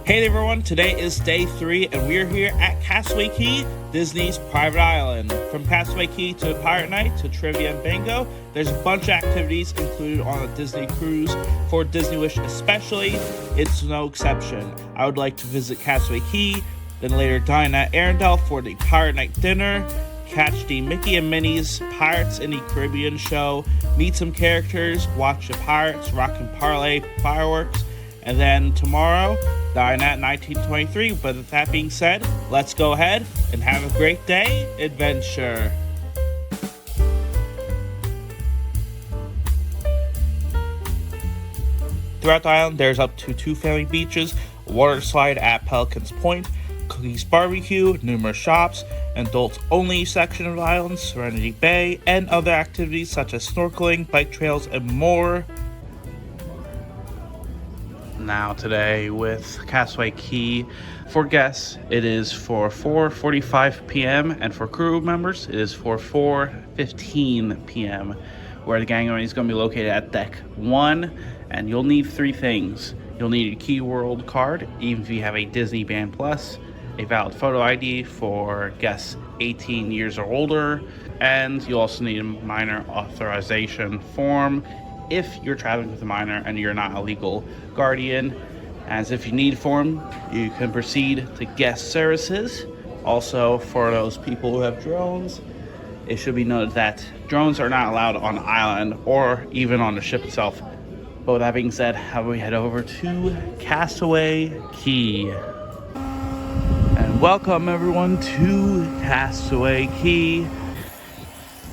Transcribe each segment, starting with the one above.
Hey everyone, today is day 3 and we're here at Castaway Cay, Disney's private island. From Castaway Cay to Pirate Night to Trivia and Bingo, there's a bunch of activities included on a Disney cruise. For Disney Wish especially, it's no exception. I would like to visit Castaway Cay, then later dine at Arendelle for the Pirate Night dinner, catch the Mickey and Minnie's Pirates in the Caribbean show, meet some characters, watch the Pirates Rock and Parlay fireworks, and then tomorrow, dine at 1923. But with that being said, let's go ahead and have a great day adventure. Throughout the island, there's up to 2 family beaches, a water slide at Pelican's Point, Cookies Barbecue, numerous shops, an adults-only section of the island, Serenity Bay, and other activities such as snorkeling, bike trails, and more. Now today with Castaway Cay, for guests it is for 4:45 p.m. and for crew members it is for 4:15 p.m. where the gangway is going to be located at deck 1, and you'll need 3 things. You'll need a Key World card, even if you have a Disney Band Plus, a valid photo ID for guests 18 years or older, and you'll also need a minor authorization form if you're traveling with a minor and you're not a legal guardian. As if you need form, you can proceed to guest services. Also, for those people who have drones, it should be noted that drones are not allowed on the island or even on the ship itself. But with that being said, how about we head over to Castaway Cay. And welcome everyone to Castaway Cay.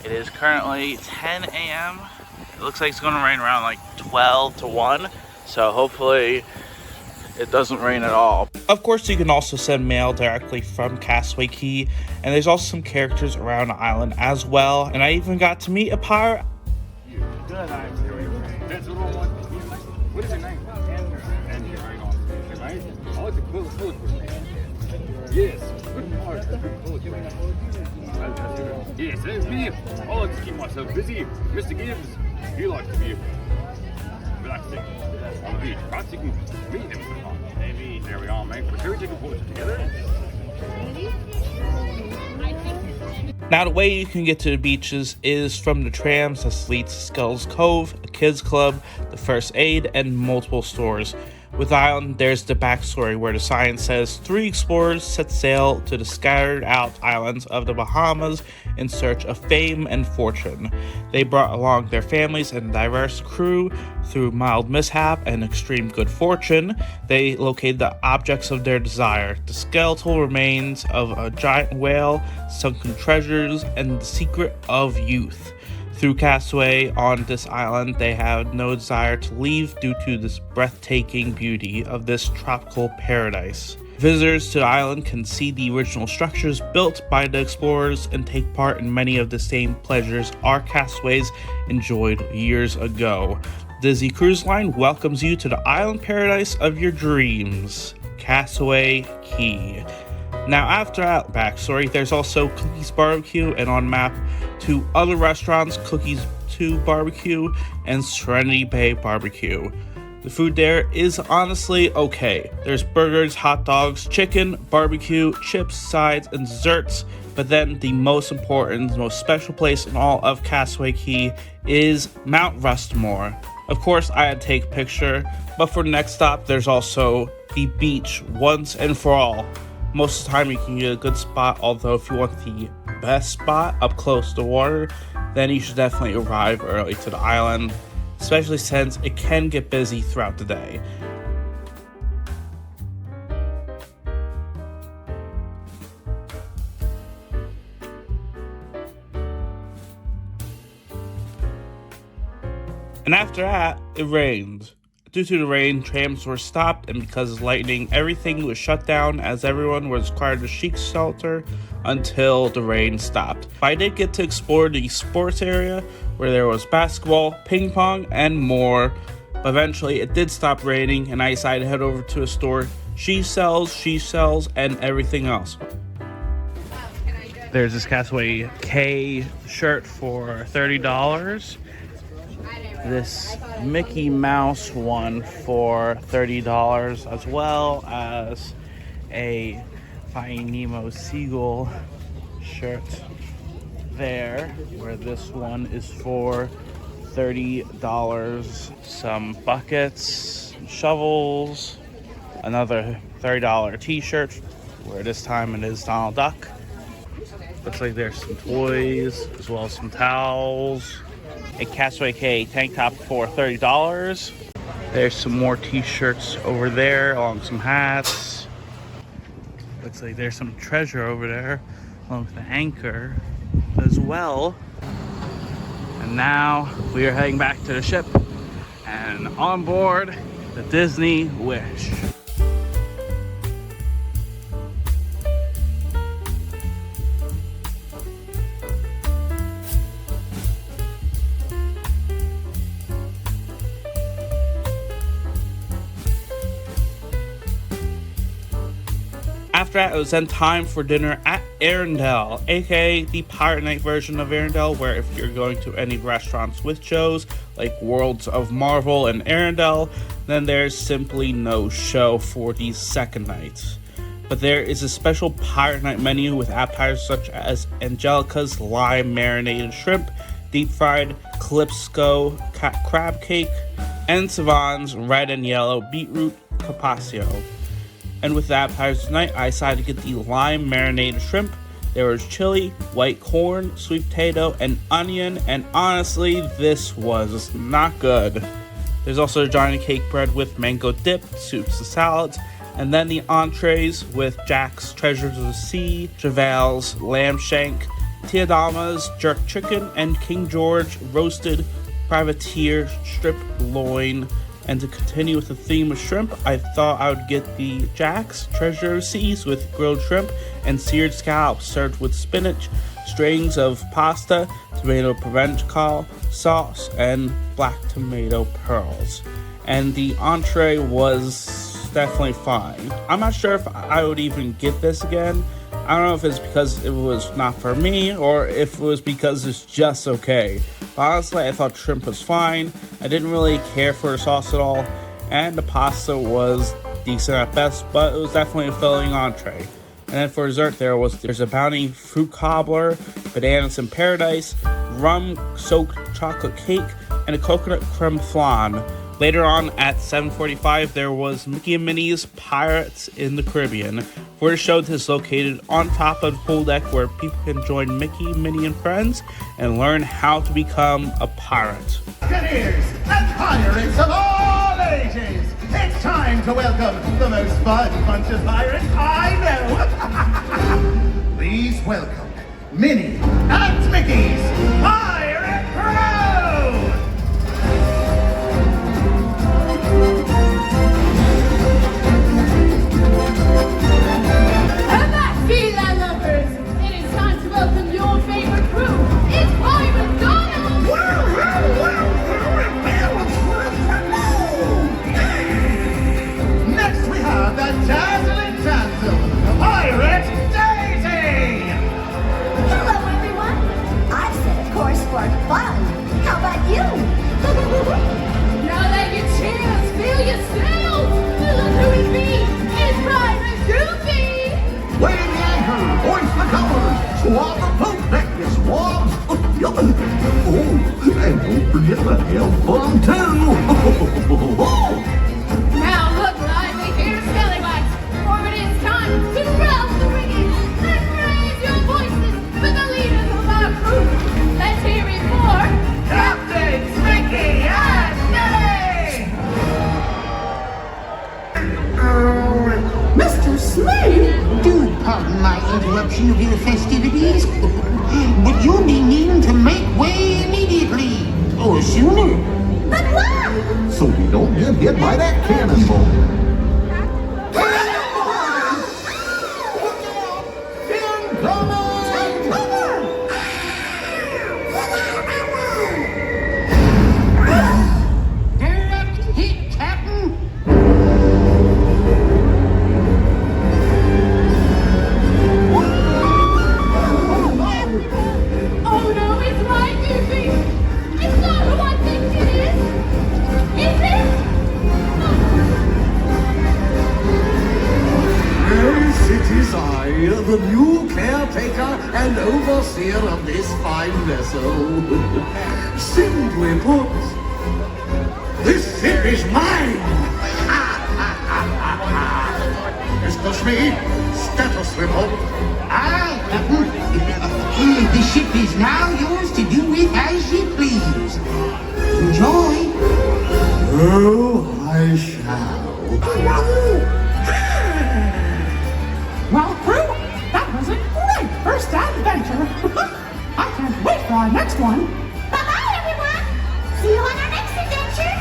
It is currently 10 a.m. It looks like it's going to rain around like 12 to 1, so hopefully it doesn't rain at all. Of course, you can also send mail directly from Castaway Cay, and there's also some characters around the island as well, and I even got to meet a pirate. Good, that's the wrong one. What is your name? Andrew, right on. Right? I like the color. Yes. Yes, that's me. I like to keep myself busy. Mr. Gibbs, he likes to be relaxing on the beach. Perhaps you can meet him sometime. Maybe. There we are, mate. But shall we take a portrait together? Now, the way you can get to the beaches is from the trams that lead to Skulls Cove, a kids club, the first aid, and multiple stores. With the island, there's the backstory where the sign says 3 explorers set sail to the scattered out islands of the Bahamas in search of fame and fortune. They brought along their families and a diverse crew. Through mild mishap and extreme good fortune, they located the objects of their desire, the skeletal remains of a giant whale, sunken treasures, and the secret of youth. Through Castaway on this island, they have no desire to leave due to this breathtaking beauty of this tropical paradise. Visitors to the island can see the original structures built by the explorers and take part in many of the same pleasures our castaways enjoyed years ago. Disney Cruise Line welcomes you to the island paradise of your dreams, Castaway Cay. Now, after that backstory, there's also Cookies Barbecue, and on map 2 other restaurants, Cookies 2 Barbecue and Serenity Bay Barbecue. The food there is honestly okay. There's burgers, hot dogs, chicken, barbecue, chips, sides, and desserts. But then the most important, most special place in all of Castaway Cay is Mount Rushmore. Of course, I had to take a picture, but for the next stop, there's also the beach once and for all. Most of the time you can get a good spot, although if you want the best spot up close to water, then you should definitely arrive early to the island, especially since it can get busy throughout the day. And after that, it rained. Due to the rain, trams were stopped, and because of lightning, everything was shut down as everyone was required to seek shelter until the rain stopped. I did get to explore the sports area where there was basketball, ping pong, and more, but eventually it did stop raining and I decided to head over to a store, she sells, and everything else. There's this Castaway Cay shirt for $30. this Mickey Mouse one for $30, as well as a Finding Nemo Seagull shirt there, where this one is for $30. Some buckets, shovels, another $30 t-shirt, where this time it is Donald Duck. Looks like there's some toys, as well as some towels. A Castaway Cay tank top for $30. There's some more t-shirts over there, along with some hats. Looks like there's some treasure over there, along with the anchor as well. And now we are heading back to the ship and on board the Disney Wish. After that, it was then time for dinner at Arendelle, aka the Pirate Night version of Arendelle, where if you're going to any restaurants with shows like Worlds of Marvel and Arendelle, then there's simply no show for the second night. But there is a special Pirate Night menu with appetizers such as Angelica's lime marinated shrimp, deep fried Calypso crab cake, and Savon's red and yellow beetroot carpaccio. And with the appetizers tonight, I decided to get the lime marinated shrimp. There was chili, white corn, sweet potato, and onion, and honestly, this was not good. There's also Johnny cake bread with mango dip, soups and salads, and then the entrees with Jack's Treasures of the Sea, Cheval's lamb shank, Tiadama's jerk chicken, and King George roasted privateer strip loin. And to continue with the theme of shrimp, I thought I would get the Jack's Treasure of Seas with grilled shrimp and seared scallops served with spinach, strings of pasta, tomato provencal sauce, and black tomato pearls. And the entree was definitely fine. I'm not sure if I would even get this again. I don't know if it's because it was not for me or if it was because it's just okay. But honestly, I thought shrimp was fine. I didn't really care for the sauce at all. And the pasta was decent at best, but it was definitely a filling entree. And then for dessert, there's a bounty fruit cobbler, bananas in paradise, rum-soaked chocolate cake, and a coconut creme flan. Later on at 7:45, there was Mickey and Minnie's Pirates in the Caribbean, where the show is located on top of the pool deck where people can join Mickey, Minnie, and friends and learn how to become a pirate. Buccaneers and pirates of all ages, it's time to welcome the most fun bunch of pirates I know. Please welcome Minnie and Mickey's Pirate Crew! Welcome your favorite crew. It's Pirate Donald! Next we have the dazzling damsel, the Pirate Daisy! Hello, everyone. I set a course for fun. How about you? Now let your cheers fill yourselves. Look who it be. It's Pirate Goofy. Weigh the anchor, hoist the colors, swab the poop deck, you swabs! Oh, and don't forget to have fun too! Now look lively here, scallywags, for it is time to rouse the rigging and raise your voices with the leaders of our crew. Let's hear it for Captains Mickey and Minnie! Mr. Smith, do pardon my interruption of your festivities, but you'll be needing to make way immediately, or sooner. But why? So we don't get hit by that cannonball. Direct hit, Captain. Oh no, it's right, Goofy! It's not who I think it is! here the new caretaker and overseer of this fine vessel. Simply put, this ship is mine! Mr. Smee, status report. Aye, Captain. The ship is now yours to do with as you please. Enjoy. Oh, I shall. Well, crew, that was a great first adventure. I can't wait for our next one. Bye-bye, everyone. See you on our next adventure.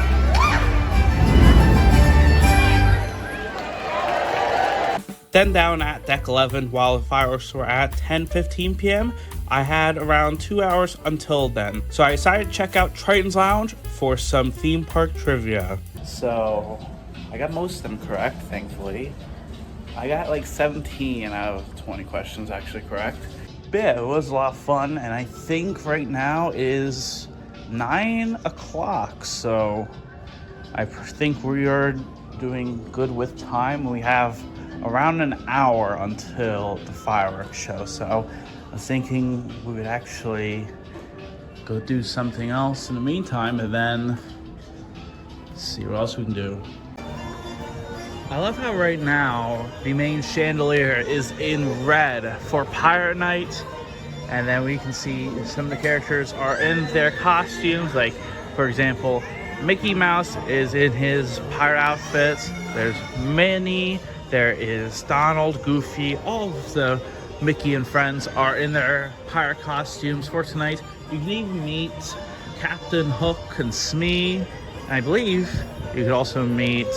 Then down at Deck 11, while the fireworks were at 10:15 p.m., I had around 2 hours until then. So I decided to check out Triton's Lounge for some theme park trivia. So I got most of them correct, thankfully. I got like 17 out of 20 questions actually correct. But yeah, it was a lot of fun, and I think right now is 9 o'clock. So I think we are doing good with time. We have around an hour until the fireworks show. So I was thinking we would actually go do something else in the meantime and then see what else we can do. I love how right now the main chandelier is in red for Pirate Night, and then we can see some of the characters are in their costumes. Like, for example, Mickey Mouse is in his pirate outfits. There's Minnie, there is Donald, Goofy, all of the Mickey and friends are in their pirate costumes for tonight. You can even meet Captain Hook and Smee, and I believe you could also meet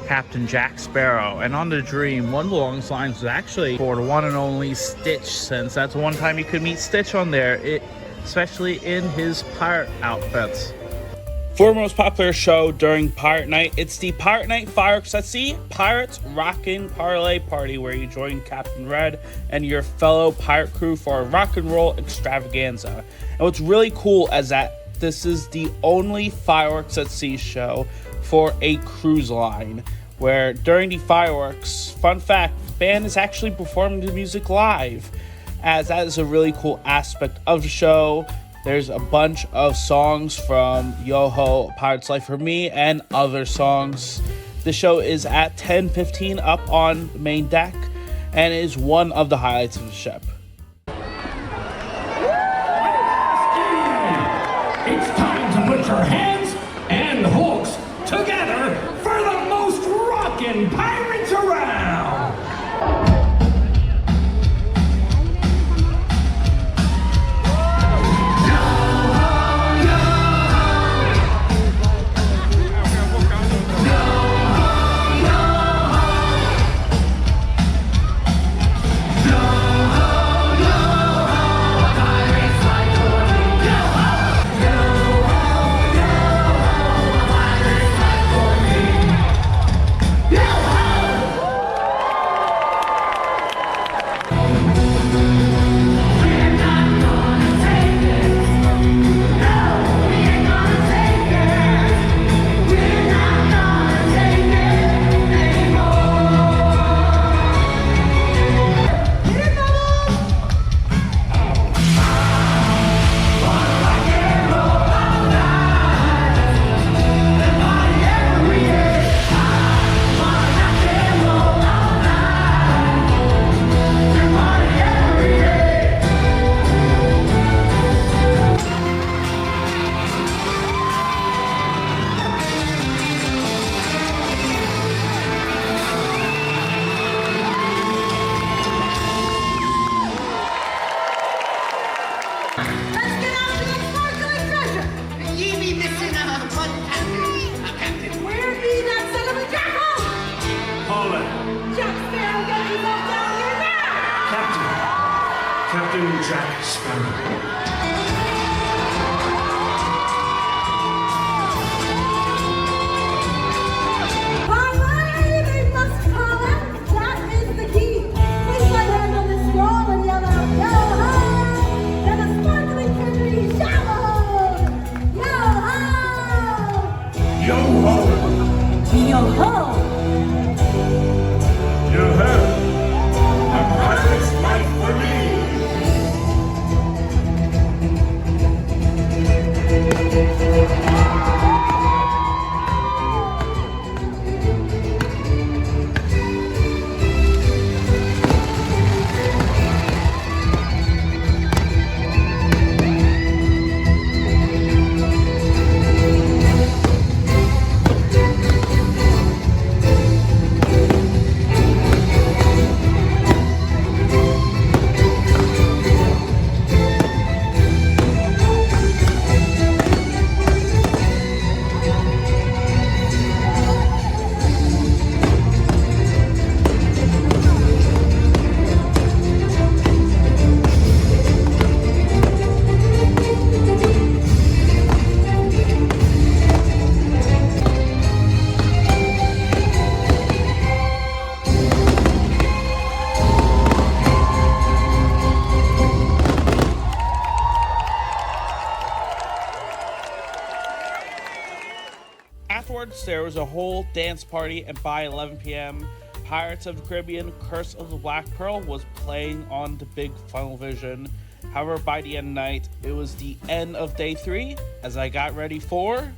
Captain Jack Sparrow. And on the Dream, one of the longest lines was actually for the one and only Stitch, since that's the one time you could meet Stitch on there, especially in his pirate outfits. For the most popular show during Pirate Night, it's the Pirate Night Fireworks at Sea Pirates Rockin' Parlay Party, where you join Captain Red and your fellow pirate crew for a rock and roll extravaganza. And what's really cool is that this is the only Fireworks at Sea show for a cruise line, where during the fireworks, fun fact, the band is actually performing the music live, as that is a really cool aspect of the show. There's a bunch of songs from Yo-Ho, Pirate's Life for Me, and other songs. The show is at 10:15 up on the main deck, and is one of the highlights of the ship. It's time to put your hands and hooks together for the most rockin' pirates around! Captain Jack Sparrow. They must call out. That is the key. Please lay hands on this scroll and yell out, yo-ho! And a sparkling country, shallow! Yo-ho! Yo-ho! Yo-ho! Yo-ho! A pirate's was a whole dance party, and by 11 p.m., Pirates of the Caribbean Curse of the Black Pearl was playing on the big funnel vision. However, by the end of the night, it was the end of day 3 as I got ready for...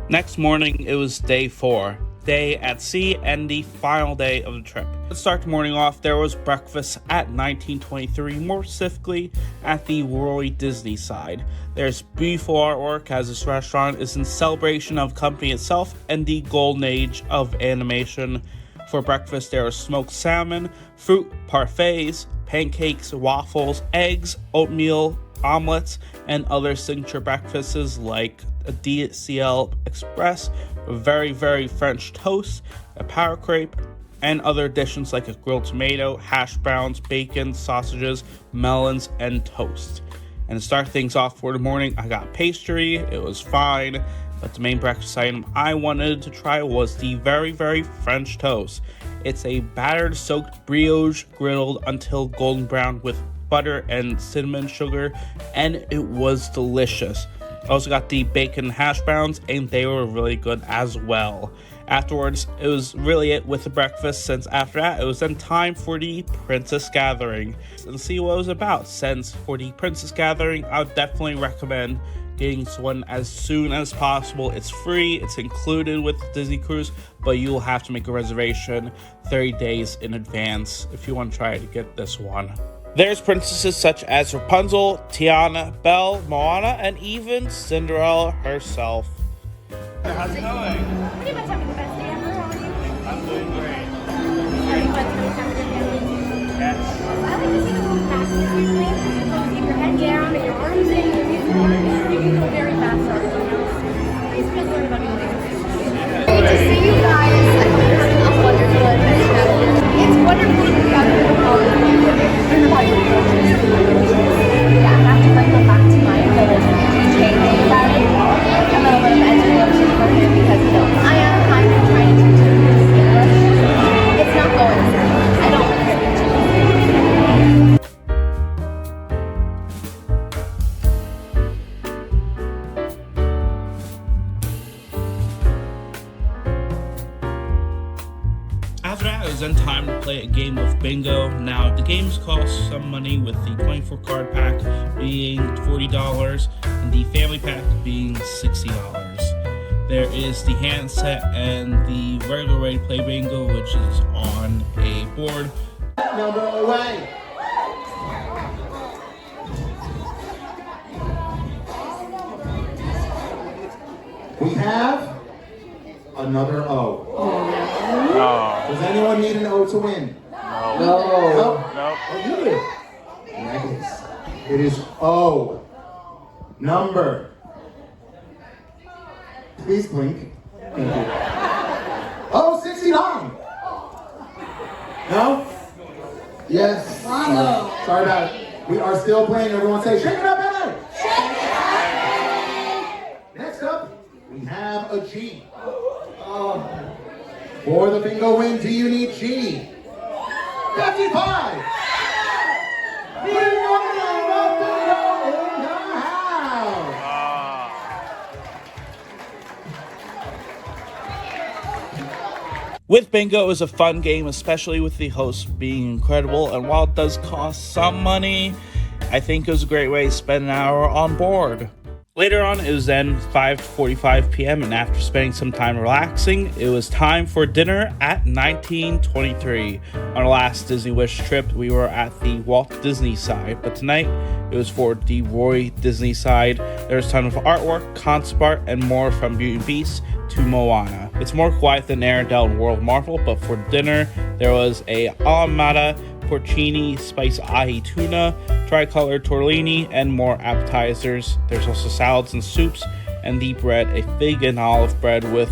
Next morning, it was day 4, day at sea, and the final day of the trip. To start the morning off, there was breakfast at 1923, more specifically at the Roy Disney side. There's beautiful artwork as this restaurant is in celebration of the company itself and the golden age of animation. For breakfast, there was smoked salmon, fruit parfaits, pancakes, waffles, eggs, oatmeal, omelets, and other signature breakfasts like a DCL Express, a very, very French toast, a power crepe, and other additions like a grilled tomato, hash browns, bacon, sausages, melons, and toast. And to start things off for the morning, I got pastry. It was fine, but the main breakfast item I wanted to try was the very, very French toast. It's a battered soaked brioche grilled until golden brown with butter and cinnamon sugar, and it was delicious. I also got the bacon hash browns, and they were really good as well. Afterwards, it was really it with the breakfast, since after that, it was then time for the Princess Gathering. And see what it was about, since for the Princess Gathering, I would definitely recommend getting this one as soon as possible. It's free, it's included with the Disney Cruise, but you will have to make a reservation 30 days in advance if you want to try to get this one. There's princesses such as Rapunzel, Tiana, Belle, Moana, and even Cinderella herself. How's it going? Pretty much having the best day ever. How are you? I'm doing great. Are you guys really having a good day? Yes. I like to see the little passes usually. So keep your head down and your arms in. You can go very fast on everyone else. Please just learn about your things. Great to see you guys. I hope you're having a wonderful adventure. It's wonderful to be out here. Yeah, I have to bring them back to my little DJ thing about it. A little bit of education for him because, you know, I am kind of trying to teach him English. It's not going through. I don't want him to. After that, it was then time to play a game of bingo. Now, the games cost some money, with the 24 card pack being $40 and the family pack being $60. There is the handset and the regular way to play bingo, which is on a board. Number away. We have another O. Does anyone need an O to win? No. No. Oh, you do. Nice. It is O. Number. Please blink. Thank you. Oh, 69. No? Yes. Sorry about it. We are still playing. Everyone say, shake it up, Billy. Next up, we have a G. For the bingo win, do you need G? 55! We won the bingo in the house! With bingo, it was a fun game, especially with the host being incredible, and while it does cost some money, I think it was a great way to spend an hour on board. Later on, it was then 5:45 p.m., and after spending some time relaxing, it was time for dinner at 1923. On our last Disney Wish trip, we were at the Walt Disney side, but tonight, it was for the Roy Disney side. There was a ton of artwork, concept art, and more from Beauty and Beast to Moana. It's more quiet than Arendelle and World Marvel, but for dinner, there was a Alamata porcini, spice ahi tuna, tricolor tortellini, and more appetizers. There's also salads and soups, and the bread, a fig and olive bread with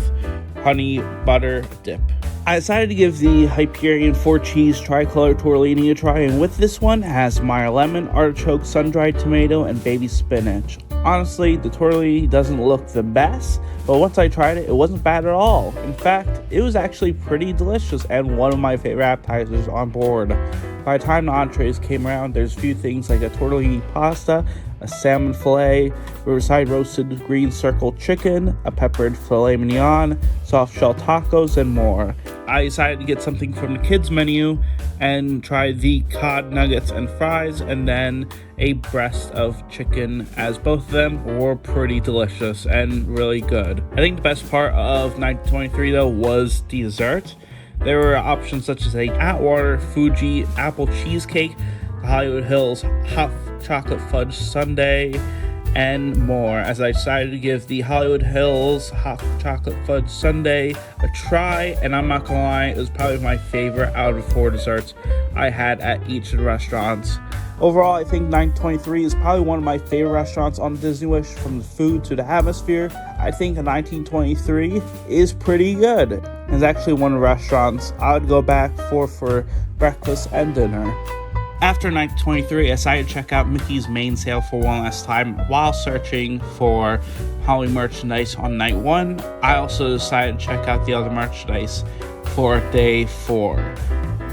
honey butter dip. I decided to give the Hyperion 4-cheese tricolor tortellini a try, and with this one, it has Meyer lemon, artichoke, sun-dried tomato, and baby spinach. Honestly, the tortellini doesn't look the best, but once I tried it, it wasn't bad at all. In fact, it was actually pretty delicious and one of my favorite appetizers on board. By the time the entrees came around, there's a few things like a tortellini pasta, a salmon fillet, riverside roasted green circle chicken, a peppered filet mignon, soft shell tacos, and more. I decided to get something from the kids menu and try the cod nuggets and fries, and then a breast of chicken, as both of them were pretty delicious and really good. I think the best part of 1923 though was the dessert. There were options such as a Atwater Fuji apple cheesecake, the Hollywood Hills hot chocolate fudge sundae, and more, as I decided to give the Hollywood Hills hot chocolate fudge sundae a try, and I'm not gonna lie, it was probably my favorite out of 4 desserts I had at each of the restaurants. Overall, I think 1923 is probably one of my favorite restaurants on Disney Wish, from the food to the atmosphere. I think a 1923 is pretty good. It's actually one of the restaurants I would go back for breakfast and dinner. After 1923, I decided to check out Mickey's main sale for one last time while searching for Halloween merchandise on night 1. I also decided to check out the other merchandise for day 4.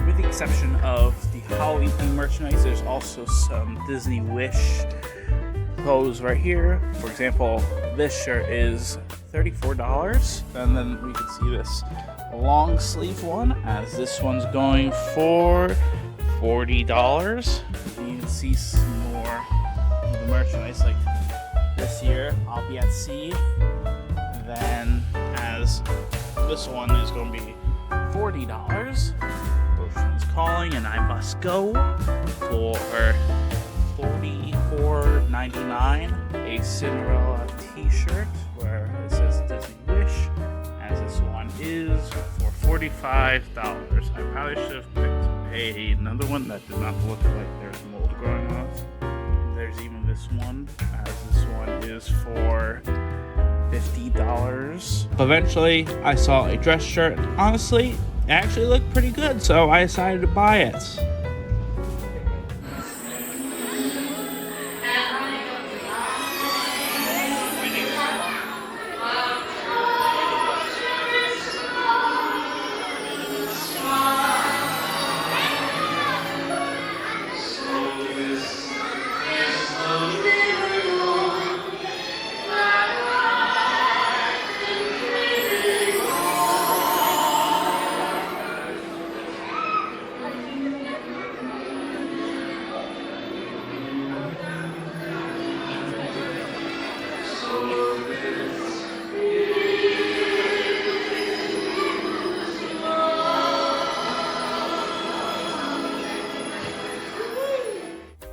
With the exception of the Halloween themed merchandise, there's also some Disney Wish clothes right here. For example, this shirt is $34, and then we can see this long sleeve one, as this one's going for $40. You can see some more of the merchandise, like this year I'll be at sea, then as this one is going to be $40. Ocean is calling and I must go for $44.99. A Cinderella t-shirt where it says Disney Wish, as this one is for $45. I probably should have picked another one that did not look like there's mold growing off. There's even this one, as this one is for $50. Eventually, I saw a dress shirt. Honestly, it actually looked pretty good, so I decided to buy it.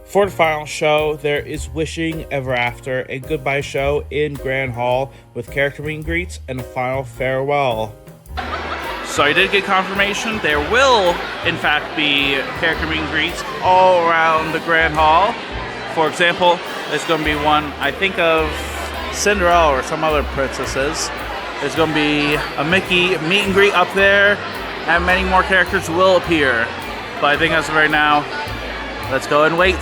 For the final show, there is Wishing Ever After, a goodbye show in Grand Hall with character meet and greets and a final farewell. So I did get confirmation there will, in fact, be character meet and greets all around the Grand Hall. For example, there's going to be one, I think, of Cinderella or some other princesses. There's going to be a Mickey meet and greet up there, and many more characters will appear. But I think as of right now, let's go and wait.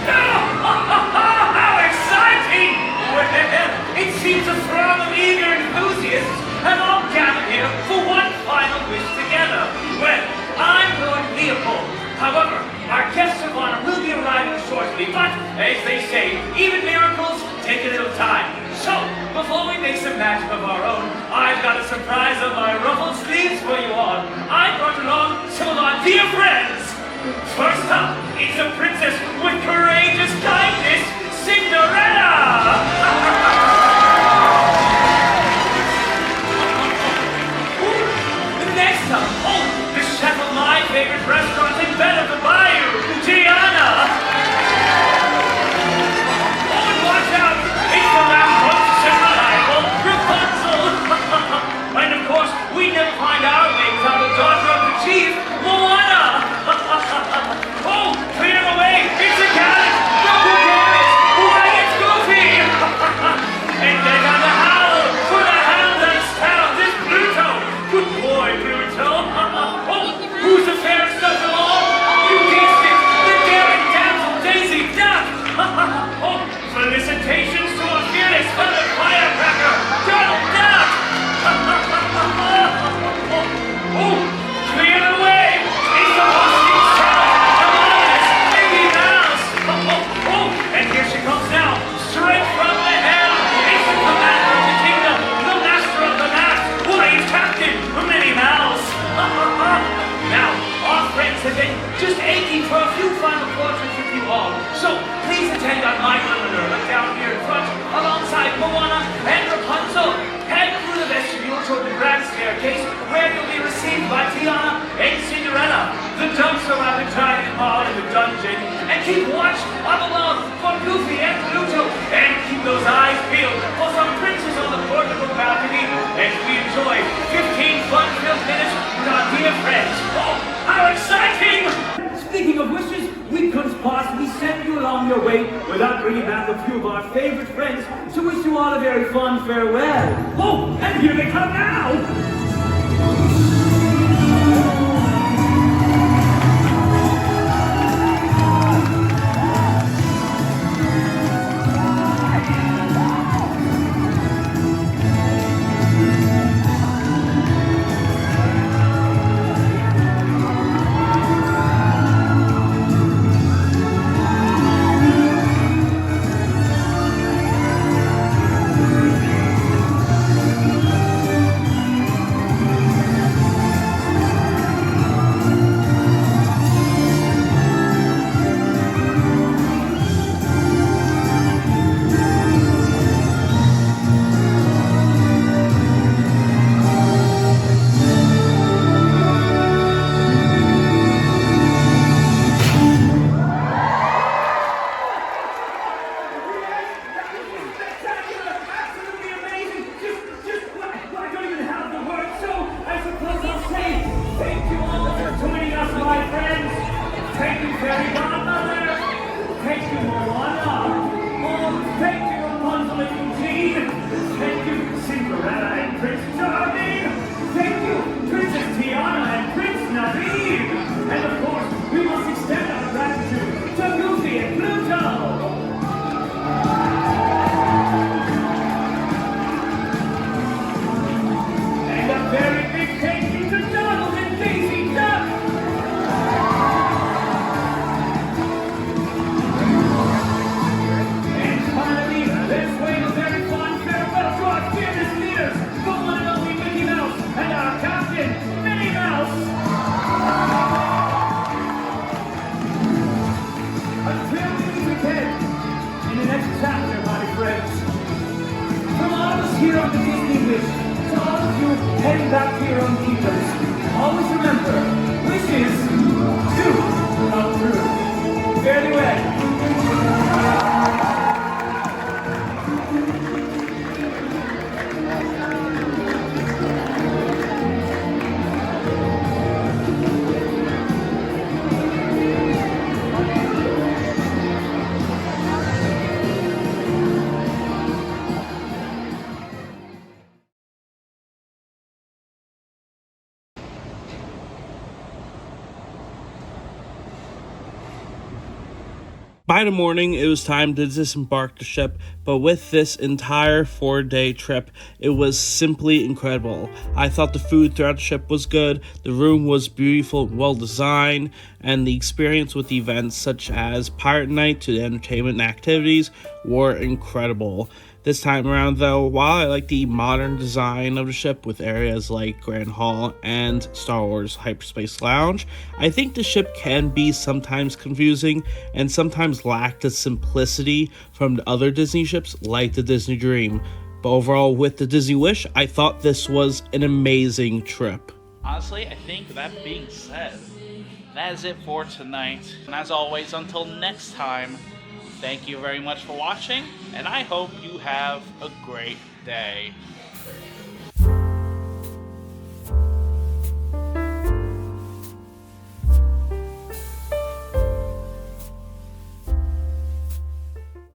How exciting! Well, it seems a throng of eager enthusiasts have all gathered here for one final wish together. Well, I'm Lord Leopold. However, our guests of honor will be arriving shortly, but, as they say, even miracles take a little time. So, before we make some magic of our own, I've got a surprise of my ruffled sleeves for you all. I brought along some of our dear friends. First up, it's a princess with courageous kindness, Cinderella! Next up, the chef of my favorite restaurant in bed of the bayou, Gianna! Oh, and watch out, it's the rambunctious and reliable Rapunzel! And of course, we never find our way without the daughter of the chief, Moana! Oh, clear away! It's a gallery! keep watch on the lawn for Goofy and Pluto, and keep those eyes peeled for some princes on the portable balcony as we enjoy 15 fun-filled minutes with our dear friends. Oh, how exciting! Speaking of wishes, we couldn't possibly send you along your way without bringing back a few of our favorite friends to wish you all a very fond farewell. Oh, and here they come now! Heading back to your own kingdoms. Always remember, wishes do come true. Fare thee well. By the morning, it was time to disembark the ship, but with this entire 4-day trip, it was simply incredible. I thought the food throughout the ship was good, the room was beautiful and well designed, and the experience with events such as Pirate Night to the entertainment and activities were incredible. This time around though, while I like the modern design of the ship with areas like Grand Hall and Star Wars Hyperspace Lounge, I think the ship can be sometimes confusing and sometimes lack the simplicity from the other Disney ships like the Disney Dream. But overall, with the Disney Wish, I thought this was an amazing trip. Honestly, I think that being said, that is it for tonight. And as always, until next time, thank you very much for watching, and I hope you have a great day.